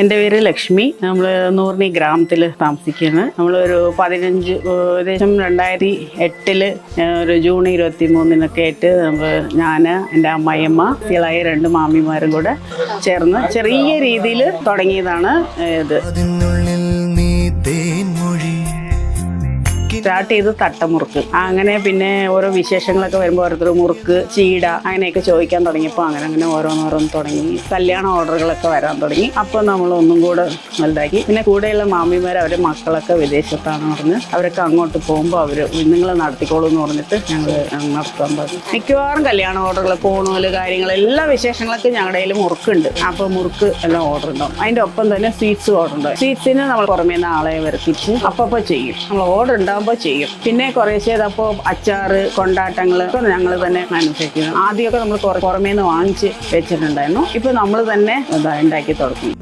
എൻ്റെ പേര് ലക്ഷ്മി. നമ്മൾ നൂറിനി ഗ്രാമത്തിൽ താമസിക്കുന്നത്. നമ്മളൊരു 15 ഏകദേശം 2008 ഒരു ജൂൺ 23 ആയിട്ട് ഞാൻ എൻ്റെ അമ്മായിയമ്മ ഇളയ 2 മാമിമാരും കൂടെ ചേർന്ന് ചെറിയ രീതിയിൽ തുടങ്ങിയതാണ് ഇത്. സ്റ്റാർട്ട് ചെയ്ത് തട്ടമുറുക്ക്, അങ്ങനെ പിന്നെ ഓരോ വിശേഷങ്ങളൊക്കെ വരുമ്പോൾ ഓരോരുത്തർ മുറുക്ക്, ചീട അങ്ങനെയൊക്കെ ചോദിക്കാൻ തുടങ്ങിയപ്പോൾ അങ്ങനെ ഓരോന്നോരോന്ന് തുടങ്ങി. കല്യാണ ഓർഡറുകളൊക്കെ വരാൻ തുടങ്ങി. അപ്പോൾ നമ്മൾ ഒന്നും കൂടെ വലുതാക്കി. പിന്നെ കൂടെയുള്ള മാമിമാർ അവരുടെ മക്കളൊക്കെ വിദേശത്താണ് പറഞ്ഞ് അവരൊക്കെ അങ്ങോട്ട് പോകുമ്പോൾ അവർ നിങ്ങൾ നടത്തിക്കോളൂ എന്ന് പറഞ്ഞിട്ട് ഞങ്ങൾ നടത്താൻ പറഞ്ഞു. മിക്കവാറും കല്യാണ ഓർഡറുകൾ, ഫോണുകൾ, കാര്യങ്ങൾ, എല്ലാ വിശേഷങ്ങളൊക്കെ ഞങ്ങളുടെ കയ്യിൽ മുറുക്കുണ്ട്. അപ്പോൾ മുറുക്ക് എല്ലാം ഓർഡർ ഉണ്ടാവും. അതിൻ്റെ ഒപ്പം തന്നെ സ്വീറ്റ്സ് ഓർഡർ ഉണ്ടാവും. സ്വീറ്റ്സിന് നമ്മൾ പുറമേ നിന്ന് ആളെ വരുത്തിച്ച് അപ്പോൾ ചെയ്യും. നമ്മൾ ഓർഡർ ഉണ്ടാകുമ്പോൾ ചെയ്യും. പിന്നെ കുറേശ്ശേ അപ്പോൾ അച്ചാറ്, കൊണ്ടാട്ടങ്ങൾ ഒക്കെ ഞങ്ങൾ തന്നെ മാനുഫാക്ചർ ചെയ്യും. ആദ്യമൊക്കെ നമ്മൾ പുറമേ നിന്ന് വാങ്ങിച്ച് വെച്ചിട്ടുണ്ടായിരുന്നു. ഇപ്പോൾ നമ്മൾ തന്നെ ഉണ്ടാക്കി തുടങ്ങി.